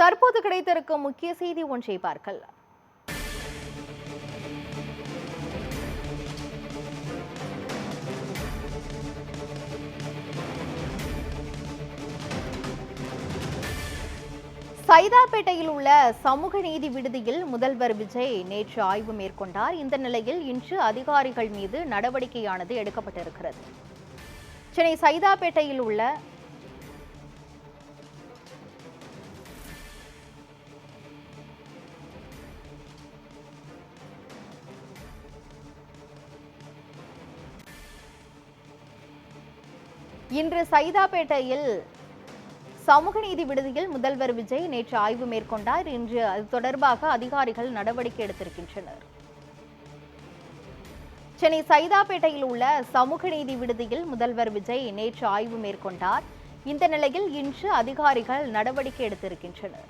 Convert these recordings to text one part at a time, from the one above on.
தற்போது கிடைத்திருக்கும் முக்கிய செய்தி ஒன்றை பார்க்கலாம். சைதாப்பேட்டையில் உள்ள சமூக நீதி விடுதியில் முதல்வர் விஜய் நேற்று ஆய்வு மேற்கொண்டார். இந்த நிலையில் இன்று அதிகாரிகள் மீது நடவடிக்கையானது எடுக்கப்பட்டிருக்கிறது. சென்னை சைதாப்பேட்டையில் உள்ள இன்று சைதாப்பேட்டையில் சமூக நீதி விடுதியில் முதல்வர் விஜய் நேற்று ஆய்வு மேற்கொண்டார். இன்று அது தொடர்பாக அதிகாரிகள் நடவடிக்கை எடுத்திருக்கின்றனர். சென்னை சைதாப்பேட்டையில் உள்ள சமூக நீதி விடுதியில் முதல்வர் விஜய் நேற்று ஆய்வு மேற்கொண்டார். இந்த நிலையில் இன்று அதிகாரிகள் நடவடிக்கை எடுத்திருக்கின்றனர்.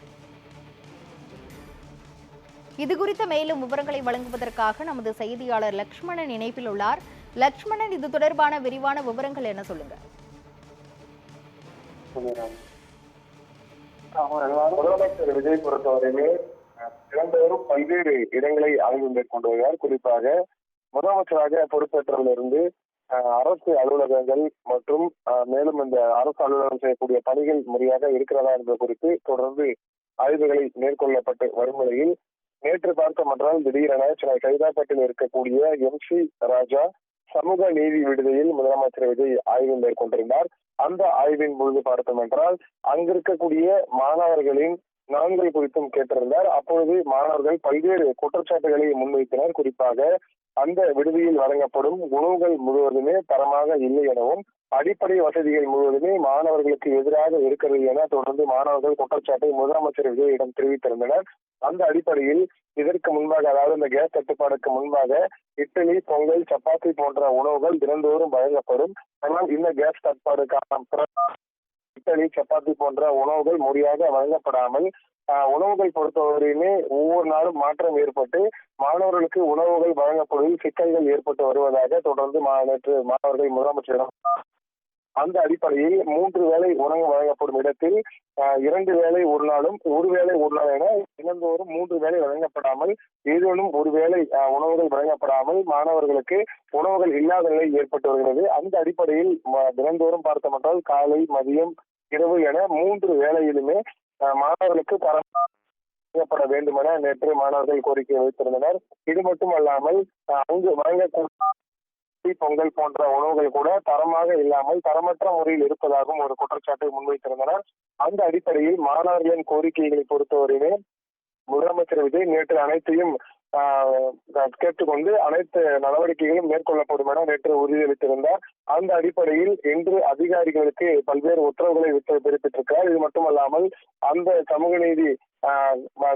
இதுகுறித்த மேலும் விவரங்களை வழங்குவதற்காக நமது செய்தியாளர் லக்ஷ்மணன் இணைப்பில் உள்ளார். லக்ஷ்மணன், இது தொடர்பான விரிவான விவரங்கள் என்ன சொல்லுங்க? முதலமைச்சர் விஜய் பொறுத்தவரையிலே தினந்தோறும் பல்வேறு இடங்களை ஆய்வு மேற்கொண்டு வருகிறார். குறிப்பாக முதலமைச்சராக பொறுப்பேற்றதிலிருந்து அரசு அலுவலகங்கள் மற்றும் மேலும் இந்த அரசு அலுவலகம் செய்யக்கூடிய பணிகள் முறையாக இருக்கிறதா என்பது குறித்து தொடர்ந்து ஆய்வுகளை மேற்கொள்ளப்பட்டு வரும் நிலையில் நேற்று பார்த்தோமென்றால் திடீரென சென்னை சைதாப்பேட்டையில் இருக்கக்கூடிய MC ராஜா சமூக நீதி விடுதியில் முதலமைச்சர் விஜய் ஆய்வு மேற்கொண்டிருந்தார். அந்த ஆய்வின் பொழுது பார்த்தோம் என்றால் அங்கிருக்கக்கூடிய மாணவர்களின் நலன்கள் குறித்தும் கேட்டிருந்தார். அப்பொழுது மாணவர்கள் பல்வேறு குற்றச்சாட்டுகளை முன்வைத்தனர். குறிப்பாக அந்த விடுதியில் வழங்கப்படும் உணவுகள் முழுவதுமே தரமாக இல்லை எனவும் அடிப்படை வசதிகள் முழுவதுமே மாணவர்களுக்கு எதிராக இருக்கிறது என தொடர்ந்து மாணவர்கள் குற்றச்சாட்டை முதலமைச்சர் விஜயிடம் தெரிவித்திருந்தனர். அந்த அடிப்படையில் இதற்கு முன்பாக, அதாவது இந்த கேஸ் தட்டுப்பாடுக்கு முன்பாக இட்லி, பொங்கல், சப்பாத்தி போன்ற உணவுகள் தினந்தோறும் வழங்கப்படும். ஆனால் இந்த கேஸ் தட்டுப்பாடுக்கான இட்லி, சப்பாத்தி போன்ற உணவுகள் முறையாக வழங்கப்படாமல் உணவுகள் பொறுத்தவரையுமே ஒவ்வொரு நாளும் மாற்றம் ஏற்பட்டு மாணவர்களுக்கு உணவுகள் வழங்கப்படுவதில் சிக்கல்கள் ஏற்பட்டு வருவதாக தொடர்ந்து நேற்று மாணவர்கள் முதலமைச்சரிடம். அந்த அடிப்படையில் 3 வேளை உணவு வழங்கப்படும் இடத்தில் 2 வேளை ஒரு நாளும் 1 வேளை ஒரு நாள் என தினந்தோறும் 3 வேளை வழங்கப்படாமல் ஏதேனும் ஒரு வேளை உணவுகள் வழங்கப்படாமல் மாணவர்களுக்கு உணவுகள் இல்லாத நிலை ஏற்பட்டு வருகிறது. அந்த அடிப்படையில் தினந்தோறும் பார்த்தோமென்றால் காலை, மதியம், இரவு என 3 வேளையிலுமே மாணவர்களுக்கு வழங்கப்பட வேண்டும் என நேற்று மாணவர்கள் கோரிக்கை வைத்திருந்தனர். இது மட்டுமல்லாமல் அங்கு வழங்கக்கூடிய பொங்கல் போன்ற உணவுகள் கூட தரமாக இல்லாமல் தரமற்ற முறையில் இருப்பதாகவும் ஒரு குற்றச்சாட்டை முன்வைத்திருந்தனர். அந்த அடிப்படையில் மாணவர்களின் கோரிக்கைகளை பொறுத்தவரையிலே முதலமைச்சர் விஜய் நேற்று அனைத்தையும் கேட்டுக்கொண்டு அனைத்து நடவடிக்கைகளும் மேற்கொள்ளப்படும் என நேற்று உறுதியளித்திருந்தார். அந்த அடிப்படையில் இன்று அதிகாரிகளுக்கு பல்வேறு உத்தரவுகளை பிறப்பித்திருக்கிறார். இது மட்டுமல்லாமல் அந்த சமூக நீதி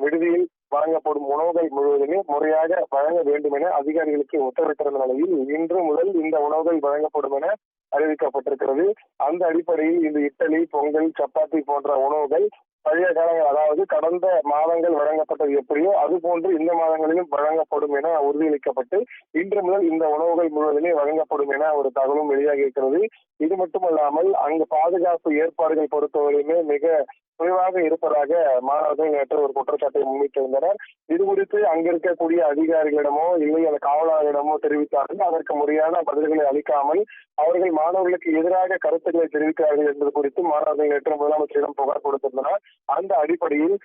விடுதியில் வழங்கப்படும் உணவுகள் முழுவதுமே முறையாக வழங்க வேண்டும் என அதிகாரிகளுக்கு உத்தரவிட்டிருந்த நிலையில் இன்று முதல் இந்த உணவுகள் வழங்கப்படும் என அறிவிக்கப்பட்டிருக்கிறது. அந்த அடிப்படையில் இந்த இட்லி, பொங்கல், சப்பாத்தி போன்ற உணவுகள் பழைய காலங்கள், அதாவது கடந்த மாதங்கள் வழங்கப்பட்டது எப்படியோ அது போன்று இந்த மாதங்களிலும் வழங்கப்படும் என உறுதியளிக்கப்பட்டு இன்று முதல் இந்த உணவுகள் முழுவதுமே வழங்கப்படும் என ஒரு தகவலும் வெளியாகி இருக்கிறது. இது மட்டுமல்லாமல் அங்கு பாதுகாப்பு ஏற்பாடுகள் பொறுத்தவரையுமே மிக குறைவாக இருப்பதாக மாணவர்கள் நேற்று ஒரு குற்றச்சாட்டை முன்வைத்திருந்தனர். இது குறித்து அங்கிருக்கக்கூடிய அதிகாரிகளிடமோ இல்லை அந்த காவலர்களிடமோ தெரிவித்தார்கள். அதற்கு முறையான பதில்களை அளிக்காமல் அவர்கள் மாணவர்களுக்கு எதிராக கருத்துக்களை தெரிவிக்கிறார்கள் என்பது குறித்து மாணவர்கள் நேற்று முதலமைச்சரிடம் புகார் கொடுத்திருந்தனர். அந்த அடிப்படையில்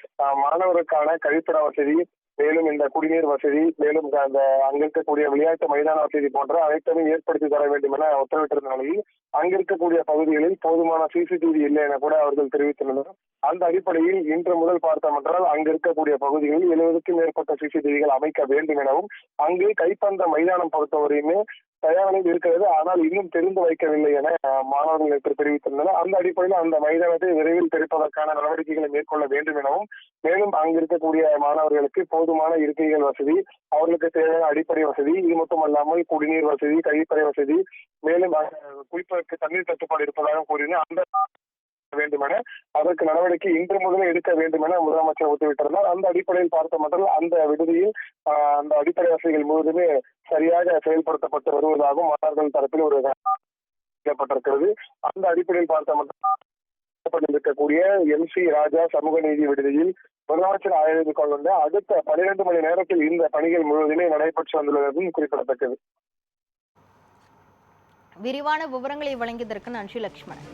மாணவருக்கான கழிப்பிட வசதி, மேலும் இந்த குடிநீர் வசதி, மேலும் அந்த அங்கிருக்கக்கூடிய விளையாட்டு மைதான வசதி போன்ற அனைத்துமே ஏற்படுத்தி தர வேண்டும் என உத்தரவிட்டிருந்த நிலையில் அங்கிருக்கக்கூடிய பகுதிகளில் போதுமான CCTV இல்லை என கூட அவர்கள் தெரிவித்துள்ளனர். அந்த அடிப்படையில் இன்று முதல் பார்த்தோம் என்றால் அங்கு இருக்கக்கூடிய பகுதிகளில் 70க்கும் மேற்பட்ட CCTVகள் அமைக்க வேண்டும் எனவும் அங்கு கைப்பந்த மைதானம் பொறுத்தவரையுமே தயாரில் இருக்கிறது, ஆனால் இன்னும் தெரிந்து வைக்கவில்லை என மாணவர்கள் நேற்று தெரிவித்திருந்தனர். அந்த அடிப்படையில் அந்த மைதானத்தை விரைவில் திறப்பதற்கான நடவடிக்கைகளை மேற்கொள்ள வேண்டும் எனவும், மேலும் அங்கு இருக்கக்கூடிய மாணவர்களுக்கு போதுமான இருக்கைகள் வசதி, அவர்களுக்கு தேவையான அடிப்படை வசதி, இது மட்டுமல்லாமல் குடிநீர் வசதி, கழிப்பறை வசதி, மேலும் குடிப்பதற்கு தண்ணீர் தட்டுப்பாடு இருப்பதாக கூறினர். அந்த வேண்டும் என அதற்கு நடவடிக்கை இன்று முதலே எடுக்க வேண்டும் என முதலமைச்சர் உத்தரவிட்டிருந்தார். அந்த அடிப்படையில் பார்த்தோம் என்றால் அந்த விடுதியில் அந்த அடிப்படை வசதிகள் முழுவதுமே சரியாக செயல்படுத்தப்பட்டு வருவதாகவும் மாணவர்கள் தரப்பில் ஒரு அந்த அடிப்படையில் பார்த்தோம் இருக்கக்கூடிய MC ராஜா சமூக நீதி விடுதியில் முதலமைச்சர் ஆய்வு மேற்கொண்ட அடுத்த 12 மணி நேரத்தில் இந்த பணிகள் முழுவதுமே நடைபெற்று வந்துள்ளதும் குறிப்பிடத்தக்கது. விரிவான விவரங்களை வழங்கியதற்கு நன்றி லட்சுமணன்.